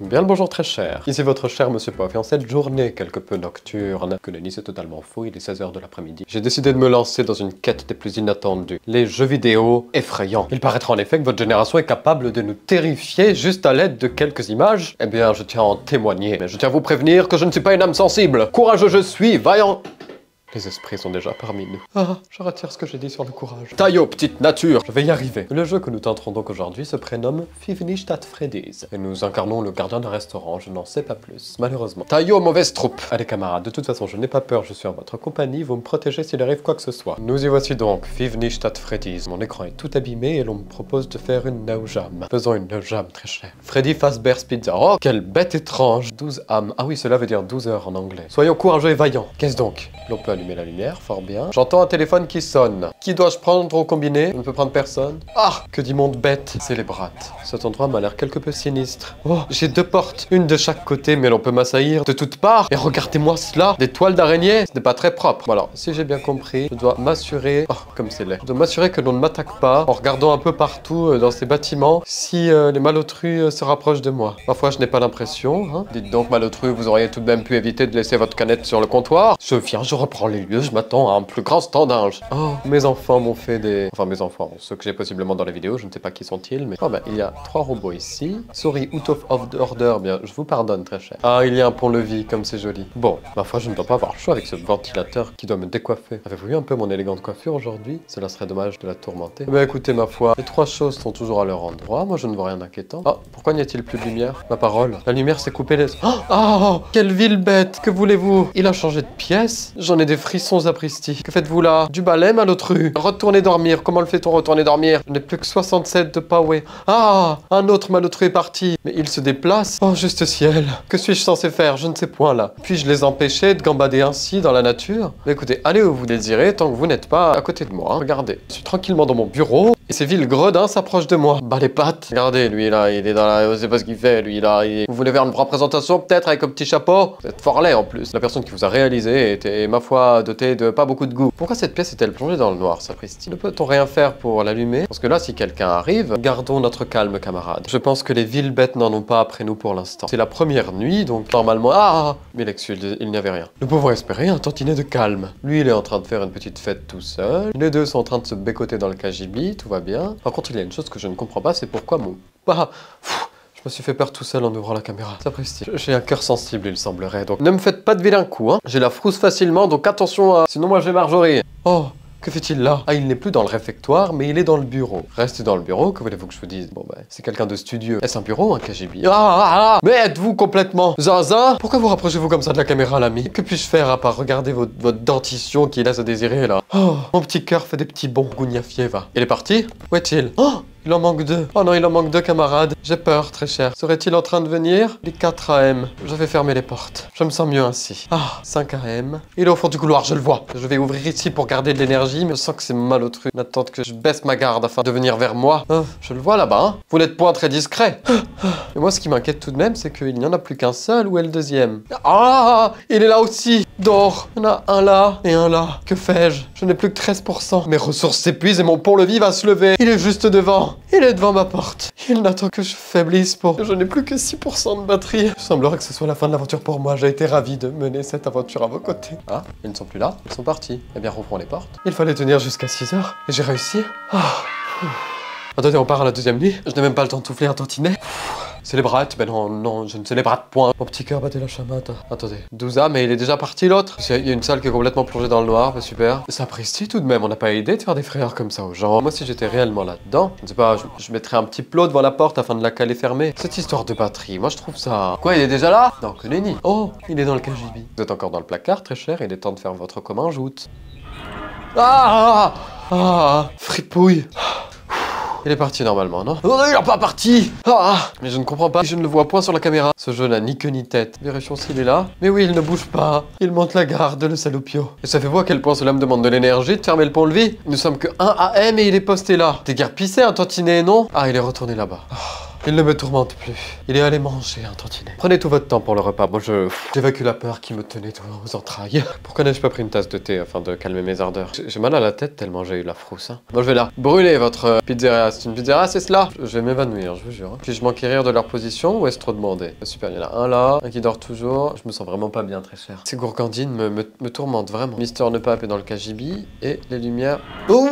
Bien le bonjour très cher, ici votre cher Monsieur Pof, et en cette journée quelque peu nocturne, que le Nice est totalement fou, il est 16 h de l'après-midi, j'ai décidé de me lancer dans une quête des plus inattendues, les jeux vidéo effrayants. Il paraîtra en effet que votre génération est capable de nous terrifier juste à l'aide de quelques images. Eh bien, je tiens à en témoigner, mais je tiens à vous prévenir que je ne suis pas une âme sensible. Courageux je suis, vaillant... Les esprits sont déjà parmi nous. Ah, je retire ce que j'ai dit sur le courage. Taillot, petite nature, je vais y arriver. Le jeu que nous tenterons donc aujourd'hui se prénomme Five Nights at Freddy's. Et nous incarnons le gardien d'un restaurant, je n'en sais pas plus, malheureusement. Taillot, mauvaise troupe. Allez camarades, de toute façon je n'ai pas peur, je suis en votre compagnie, vous me protégez s'il arrive quoi que ce soit. Nous y voici donc, Five Nights at Freddy's. Mon écran est tout abîmé et l'on me propose de faire une no jam. Faisons une no jam très chère. Freddy Fazbear's Pizza. Oh, quelle bête étrange. 12 âmes. Ah oui, cela veut dire 12 heures en anglais. Soyons courageux et vaillants. Qu'est-ce donc? L'on peut allumer la lumière, fort bien. J'entends un téléphone qui sonne. Qui dois-je prendre au combiné? Je ne peux prendre personne. Ah, que d'immondes bêtes. C'est les brattes. Cet endroit m'a l'air quelque peu sinistre. Oh, j'ai deux portes, une de chaque côté, mais l'on peut m'assaillir de toutes parts. Et regardez-moi cela, des toiles d'araignée. Ce n'est pas très propre. Bon alors, si j'ai bien compris, je dois m'assurer... Oh, comme c'est laid. Je dois m'assurer que l'on ne m'attaque pas en regardant un peu partout dans ces bâtiments si les malotrus se rapprochent de moi. Parfois, je n'ai pas l'impression. Hein. Dites donc, malotrus, vous auriez tout de même pu éviter de laisser votre canette sur le comptoir. Je viens, je reprends les lieux, je m'attends à un plus grand standinge. Oh, mes enfants m'ont fait des... Enfin, mes enfants, ceux que j'ai possiblement dans les vidéos, je ne sais pas qui sont-ils, mais... Oh ben, il y a 3 robots ici. Sorry, out of order, bien, je vous pardonne, très cher. Ah, il y a un pont-levis, comme c'est joli. Bon, ma foi, je ne dois pas avoir le choix avec ce ventilateur qui doit me décoiffer. Avez-vous vu un peu mon élégante coiffure aujourd'hui? Cela serait dommage de la tourmenter. Mais écoutez, ma foi, les 3 choses sont toujours à leur endroit, moi je ne vois rien d'inquiétant. Oh, pourquoi n'y a-t-il plus de lumière? Ma parole, la lumière s'est coupée les... Oh, quelle ville bête! Que voulez-vous? Il a changé de pièce? J'en ai des frissons sapristi. Que faites-vous là? Du balai, malotru? Retournez dormir. Comment le fait-on retourner dormir? Je n'ai plus que 67 de power. Ah, un autre malotru est parti. Mais il se déplace. Oh, juste ciel. Que suis-je censé faire? Je ne sais point là. Puis-je les empêcher de gambader ainsi dans la nature? Mais écoutez, allez où vous désirez tant que vous n'êtes pas à côté de moi. Hein. Regardez, je suis tranquillement dans mon bureau et ces villes gredins s'approchent de moi. Bah les pattes. Regardez, lui là, il est dans la... Je sais pas ce qu'il fait, lui là. Vous voulez faire une représentation peut-être avec un petit chapeau? Vous êtes fort laid en plus. La personne qui vous a réalisé était, ma foi, dotée de pas beaucoup de goût. Pourquoi cette pièce est-elle plongée dans le noir, sapristi? Ne peut-on rien faire pour l'allumer? Parce que là, si quelqu'un arrive, gardons notre calme, camarade. Je pense que les villes bêtes n'en ont pas après nous pour l'instant. C'est la première nuit, donc normalement... Ah, mais l'excuse, il n'y avait rien. Nous pouvons espérer un tantinet de calme. Lui, il est en train de faire une petite fête tout seul. Les deux sont en train de se bécoter dans le KGB, tout va bien. Par contre, il y a une chose que je ne comprends pas, c'est pourquoi mon... Ah, je me suis fait peur tout seul en ouvrant la caméra. Sapristi. J'ai un cœur sensible, il semblerait, donc ne me faites pas de vilain coup, hein. J'ai la frousse facilement, donc attention à... Sinon moi je vais Marjorie. Oh, que fait-il là? Ah, il n'est plus dans le réfectoire, mais il est dans le bureau. Restez dans le bureau, que voulez-vous que je vous dise? Bon, ben, c'est quelqu'un de studieux. Est-ce un bureau ou un KGB? Mais êtes-vous complètement zinzin? Pourquoi vous rapprochez-vous comme ça de la caméra, l'ami? Que puis-je faire à part regarder votre dentition qui laisse à désirer, là? Oh, mon petit cœur fait des petits bonds, Gouniafieva. Il est parti? Où est-il? Oh, il en manque 2. Oh non, il en manque 2, camarades. J'ai peur, très cher. Serait-il en train de venir? Les 4 AM. Je vais fermer les portes. Je me sens mieux ainsi. Ah, 5 AM. Il est au fond du couloir, je le vois. Je vais ouvrir ici pour garder de l'énergie, mais je sens que c'est malotru. Il attend que je baisse ma garde afin de venir vers moi. Oh, je le vois là-bas, hein. Vous n'êtes point très discret. Et moi, ce qui m'inquiète tout de même, c'est qu'il n'y en a plus qu'un seul. Où est le deuxième? Ah, il est là aussi. Dors. Il y en a un là et un là. Que fais-je? Je n'ai plus que 13%. Mes ressources s'épuisent et mon pont-levis va se lever. Il est juste devant. Il est devant ma porte. Il n'attend que je faiblisse pour... Je n'ai plus que 6% de batterie. Il semblerait que ce soit la fin de l'aventure pour moi. J'ai été ravi de mener cette aventure à vos côtés. Ah, ils ne sont plus là. Ils sont partis. Eh bien, rouvrons les portes. Il fallait tenir jusqu'à 6 heures. Et j'ai réussi. Attendez, on part à la deuxième nuit. Je n'ai même pas le temps de souffler un tantinet. C'est les brattes. Ben non, non, je ne sais les brattes point. Mon petit cœur battait la chamade. Attendez. 12 âmes, mais il est déjà parti l'autre. Il y a une salle qui est complètement plongée dans le noir. Bah, super. Ça apprécie tout de même. On n'a pas idée de faire des frayeurs comme ça aux gens. Moi, si j'étais réellement là-dedans, je ne sais pas, je mettrais un petit plot devant la porte afin de la caler fermée. Cette histoire de batterie, moi je trouve ça... Quoi, il est déjà là? Non, que nenni. Oh, il est dans le KGB. Vous êtes encore dans le placard, très cher. Il est temps de faire votre commun joute. Fripouille. Il est parti normalement, non? Non, il n'est pas parti! Mais je ne comprends pas, je ne le vois point sur la caméra. Ce jeu n'a ni queue ni tête. Vérifions s'il est là. Mais oui, il ne bouge pas. Il monte la garde, le saloupio. Et savez-vous à quel point cela me demande de l'énergie de fermer le pont-levis? Nous sommes que 1 AM et il est posté là. T'es guère pissé, un tantinet, non? Ah, il est retourné là-bas. Il ne me tourmente plus. Il est allé manger un tantinet. Prenez tout votre temps pour le repas. Moi, j'évacue la peur qui me tenait aux entrailles. Pourquoi n'ai-je pas pris une tasse de thé afin de calmer mes ardeurs? J'ai mal à la tête tellement j'ai eu la frousse. Hein. Moi, je vais là brûler votre pizzeria. C'est une pizzeria, c'est cela? Je vais m'évanouir, je vous jure. Puis-je m'enquérir de leur position ou est-ce trop demandé? Super, il y en a un là, un qui dort toujours. Je me sens vraiment pas bien, très cher. Ces gourgandines me tourmentent vraiment. Mister Ne Pape est dans le KGB et les lumières... Oh,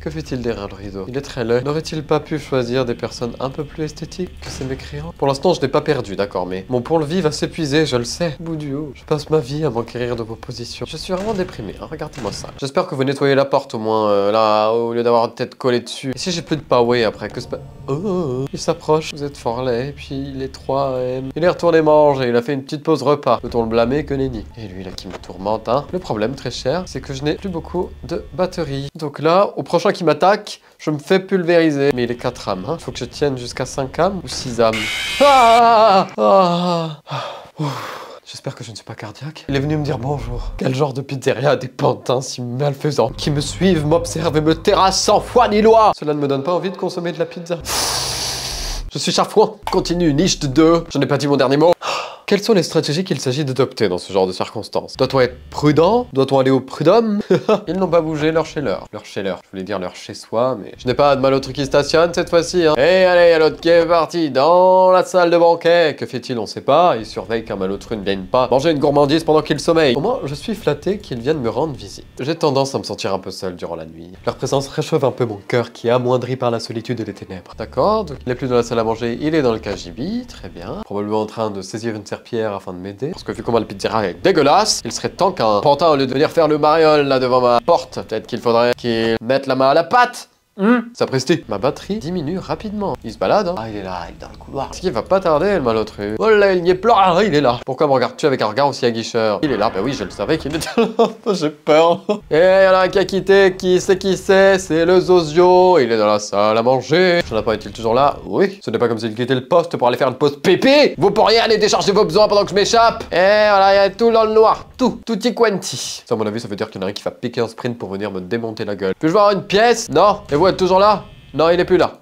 que fait-il derrière le rideau? Il est très laid. N'aurait-il pas pu choisir des personnes un peu plus esthétiques que ces mécréants? Pour l'instant, je n'ai pas perdu, d'accord, mais mon pont-levis va s'épuiser, je le sais. Bout du haut. Je passe ma vie à m'enquérir de vos positions. Je suis vraiment déprimé, hein. Regardez-moi ça. J'espère que vous nettoyez la porte au moins, là, au lieu d'avoir une tête collée dessus. Et si j'ai plus de power après, que se passe? Oh, il s'approche, vous êtes fort laid, et puis il est 3M. Il est retourné manger, il a fait une petite pause repas. Peut-on le blâmer que nenni? Et lui là qui me tourmente, hein. Le problème, très cher, c'est que je n'ai plus beaucoup de batterie. Donc là, au prochain qui m'attaque, je me fais pulvériser. Mais il est 4 âmes, hein. Faut que je tienne jusqu'à 5 âmes ou 6 âmes. J'espère que je ne suis pas cardiaque. Il est venu me dire bonjour. Quel genre de pizzeria a des pantins si malfaisants qui me suivent, m'observent et me terrassent sans foi ni loi? Cela ne me donne pas envie de consommer de la pizza. Je suis chafouin. Continue, niche de 2. Je n'ai pas dit mon dernier mot. Quelles sont les stratégies qu'il s'agit d'adopter dans ce genre de circonstances? Doit-on être prudent? Doit-on aller au prud'homme? Ils n'ont pas bougé leur chez leur. Leur chez leur. Je voulais dire leur chez soi, mais je n'ai pas de malotru qui stationne cette fois-ci. Hein. Et allez, il y a l'autre qui est parti dans la salle de banquet. Que fait-il? On sait pas. Il surveille qu'un malotru ne vienne pas manger une gourmandise pendant qu'il sommeille. Au moins, je suis flatté qu'ils viennent me rendre visite. J'ai tendance à me sentir un peu seul durant la nuit. Leur présence réchauffe un peu mon cœur qui est amoindri par la solitude et les ténèbres. D'accord, donc il n'est plus dans la salle à manger, il est dans le KGB. Très bien. Probablement en train de saisir une serpillière afin de m'aider. Parce que vu comment la pizzeria est dégueulasse, il serait temps qu'un pantin, au lieu de venir faire le mariole là devant ma porte, peut-être qu'il faudrait qu'il mette la main à la pâte. Sapristi. Ma batterie diminue rapidement. Il se balade, hein. Ah, il est là, il est dans le couloir. Est-ce qu'il va pas tarder, le malotru? Oh là, il n'y est plus. Ah, il est là. Pourquoi me regardes-tu avec un regard aussi aguicheur? Il est là. Bah oui, je le savais qu'il était là. J'ai peur. Et il y en a un qui a quitté. Qui c'est? C'est le Zozio. Il est dans la salle à manger. J'en ai pas, est-il toujours là? Oui. Ce n'est pas comme s'il quittait le poste pour aller faire une pause pipi. Vous pourriez aller décharger vos besoins pendant que je m'échappe. Et voilà, il y a tout dans le noir. Tutti quanti. Ça, à mon avis, ça veut dire qu'il y en a un qui va piquer un sprint pour venir me démonter la gueule. Puis-je voir une pièce? Non. Et vous êtes toujours là? Non, il n'est plus là.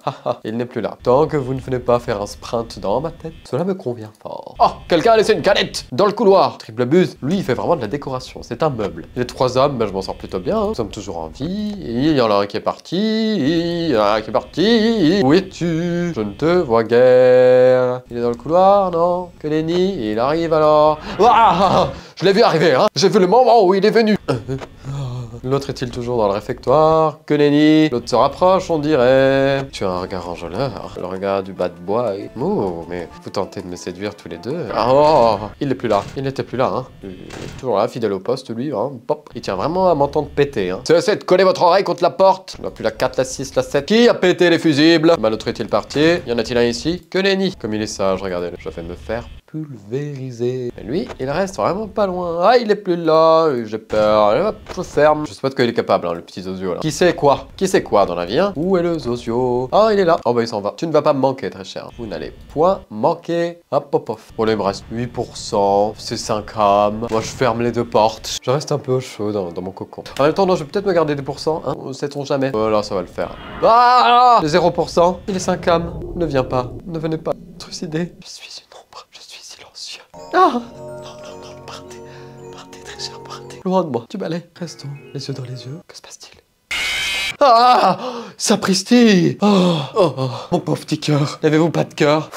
Il n'est plus là. Tant que vous ne venez pas faire un sprint dans ma tête, cela me convient fort. Oh, quelqu'un a laissé une canette dans le couloir. Triple buse. Lui, il fait vraiment de la décoration. C'est un meuble. Les 3 hommes, ben, je m'en sors plutôt bien. Hein. Nous sommes toujours en vie. Il y en a un qui est parti. Il y en a un qui est parti. Où es-tu? Je ne te vois guère. Il est dans le couloir, non? Que nenni. Il arrive alors. Ah, je l'ai vu arriver, hein. J'ai vu le moment où il est venu. L'autre est-il toujours dans le réfectoire? Que nenni. L'autre se rapproche, on dirait. Tu as un regard enjôleur. Le regard du bas de bois. Oh, mais vous tentez de me séduire tous les deux. Ah, oh, il n'est plus là. Il n'était plus là, hein. Il est toujours là, fidèle au poste, lui, hein. Pop. Il tient vraiment à m'entendre péter, hein. Cessez de coller votre oreille contre la porte. Il n'y a plus la 4, la 6, la 7. Qui a pété les fusibles? L'autre est-il parti? Y en a-t-il un ici? Que nenni. Comme il est sage, regardez. Je vais me faire pulvérisé. Mais lui, il reste vraiment pas loin. Ah, il est plus là. J'ai peur. Je ferme. Je sais pas de quoi il est capable, hein, le petit Zozio là. Qui sait quoi? Qui sait quoi dans la vie, hein? Où est le Zozio? Ah, il est là. Oh bah il s'en va. Tu ne vas pas me manquer, très cher. Vous n'allez point manquer. Hop, hop, hop. Bon là, il me reste 8%. C'est 5 âmes. Moi, je ferme les 2 portes. Je reste un peu au chaud dans mon cocon. En même temps, non, je vais peut-être me garder des pourcents, hein. Sait-on jamais. Voilà, ça va le faire. Ah, les 0%. Il est 5 âmes. Ne viens pas. Ne venez pas. Trucider. Je suis une ombre. Je suis silencieux. Ah! Non, partez. Partez, très cher, partez. Loin de moi. Du balai. Restons, les yeux dans les yeux. Que se passe-t-il? Ah! Sapristi! Mon pauvre petit cœur. N'avez-vous pas de cœur?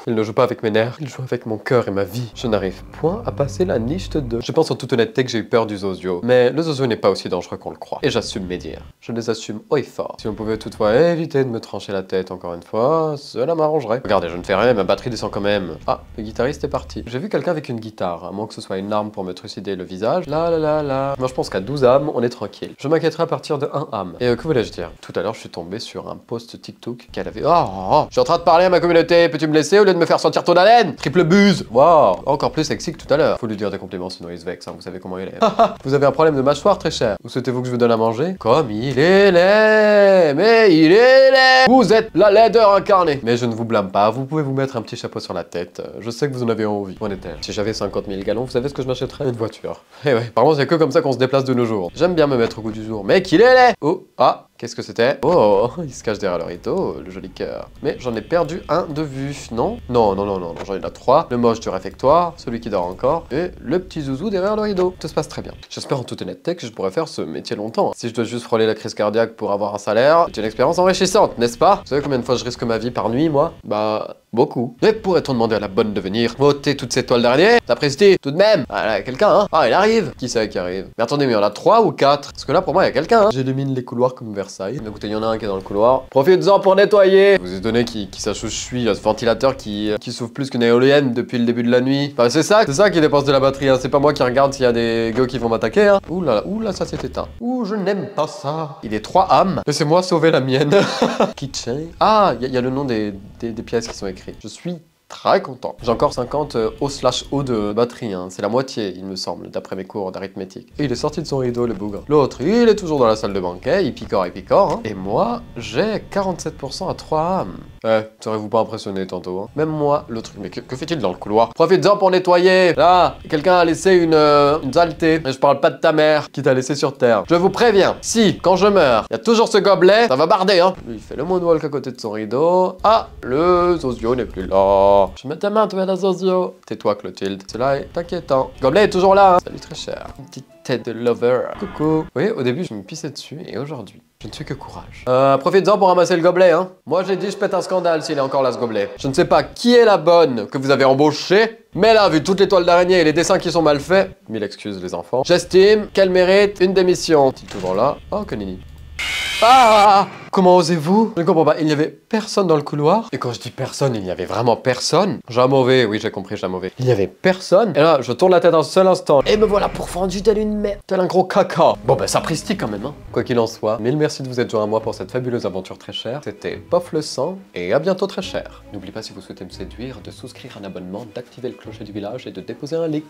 Il ne joue pas avec mes nerfs, il joue avec mon cœur et ma vie. Je n'arrive point à passer la niche de 2. Je pense en toute honnêteté que j'ai eu peur du Zozio. Mais le Zozio n'est pas aussi dangereux qu'on le croit. Et j'assume mes dires. Je les assume haut et fort. Si on pouvait toutefois éviter de me trancher la tête encore une fois, cela m'arrangerait. Regardez, je ne fais rien, ma batterie descend quand même. Ah, le guitariste est parti. J'ai vu quelqu'un avec une guitare, à moins que ce soit une arme pour me trucider le visage. Là. Moi je pense qu'à 12 âmes, on est tranquille. Je m'inquiéterai à partir de 1 âme. Et que voulais-je dire? Tout à l'heure, je suis tombé sur un post TikTok qu'elle avait... Je suis en train de parler à ma communauté, peux-tu me laisser au lieu de me faire sentir ton haleine? Triple buse. Waouh, encore plus sexy que tout à l'heure. Faut lui dire des compliments sinon il se vexe, hein, vous savez comment il est. Vous avez un problème de mâchoire, très cher. Où souhaitez-vous que je vous donne à manger? Comme il est laid. Mais il est laid. Vous êtes la laideur incarnée. Mais je ne vous blâme pas, vous pouvez vous mettre un petit chapeau sur la tête. Je sais que vous en avez envie. Où en est-elle? Si j'avais 50 000 gallons, vous savez ce que je m'achèterais? Une voiture. Eh ouais, apparemment c'est que comme ça qu'on se déplace de nos jours. J'aime bien me mettre au goût du jour. Mais qu'il est laid. Oh, ah, Qu'est-ce que c'était? Oh, il se cache derrière le rideau, le joli cœur. Mais j'en ai perdu un de vue, non? Non, non, non, non, non, j'en ai là 3. Le moche du réfectoire, celui qui dort encore, et le petit zouzou derrière le rideau. Tout se passe très bien. J'espère en toute honnêteté que je pourrais faire ce métier longtemps. Si je dois juste frôler la crise cardiaque pour avoir un salaire, c'est une expérience enrichissante, n'est-ce pas? Vous savez combien de fois je risque ma vie par nuit, moi? Bah, beaucoup. Mais pourrait-on demander à la bonne de venir voter toutes ces toiles d'araignée? Sapristi, tout de même. Ah là, quelqu'un, hein? Ah, il arrive. Qui c'est qui arrive? Mais attendez, mais il y en a 3 ou 4? Parce que là, pour moi, il y a quelqu'un, hein? J'élimine les couloirs comme Versailles. Mais écoutez, il y en a un qui est dans le couloir. Profitez-en pour nettoyer. Vous étonnez qui sache où je suis, là, ce ventilateur qui souffle plus qu'une éolienne depuis le début de la nuit. Enfin, c'est ça qui dépense de la batterie, hein. C'est pas moi qui regarde s'il y a des gars qui vont m'attaquer, hein. Ouh là, ça s'est éteint. Ouh, je n'aime pas ça. Il est 3 âmes. Laissez-moi sauver la mienne. Kitchen. Ah, il y a le nom des pièces qui sont écrites. Je suis très content. J'ai encore 50 O/O de batterie, hein. C'est la moitié, il me semble, d'après mes cours d'arithmétique. Et il est sorti de son rideau, le bougre. L'autre, il est toujours dans la salle de banquet, il picore, hein. Et moi, j'ai 47% à 3 âmes. Serez-vous pas impressionné tantôt, hein? Même moi, le truc, mais que fait-il dans le couloir? Profite-en pour nettoyer. Là, quelqu'un a laissé une saleté. Mais je parle pas de ta mère qui t'a laissé sur terre. Je vous préviens, si, quand je meurs, il y a toujours ce gobelet, ça va barder, hein. Lui, il fait le moonwalk à côté de son rideau. Ah, le Zozio n'est plus là. Je mets ta main, toi, la Zozio. Tais-toi, Clotilde. Cela est inquiétant. Le gobelet est toujours là, hein. Salut, très cher. Une petite tête de lover. Coucou. Vous voyez, au début, je me pissais dessus, et aujourd'hui, je ne suis que courage. Profitez-en pour ramasser le gobelet, hein. Moi, j'ai dit, je pète un scandale s'il est encore là, ce gobelet. Je ne sais pas qui est la bonne que vous avez embauchée, mais là, vu toutes les toiles d'araignée et les dessins qui sont mal faits, mille excuses, les enfants, j'estime qu'elle mérite une démission. C'est toujours là. Oh, que nini. Ah! Comment osez-vous? Je ne comprends pas, il n'y avait personne dans le couloir. Et quand je dis personne, il n'y avait vraiment personne. J'ai mauvais, oui j'ai compris, j'ai mauvais. Il n'y avait personne. Et là, je tourne la tête un seul instant. Et me voilà pourfendu tel une merde, tel un gros caca. Bon ben ça presti quand même, hein. Quoi qu'il en soit, mille merci de vous être joint à moi pour cette fabuleuse aventure très chère. C'était Pof le sang, et à bientôt très cher. N'oubliez pas si vous souhaitez me séduire, de souscrire un abonnement, d'activer le clocher du village et de déposer un like.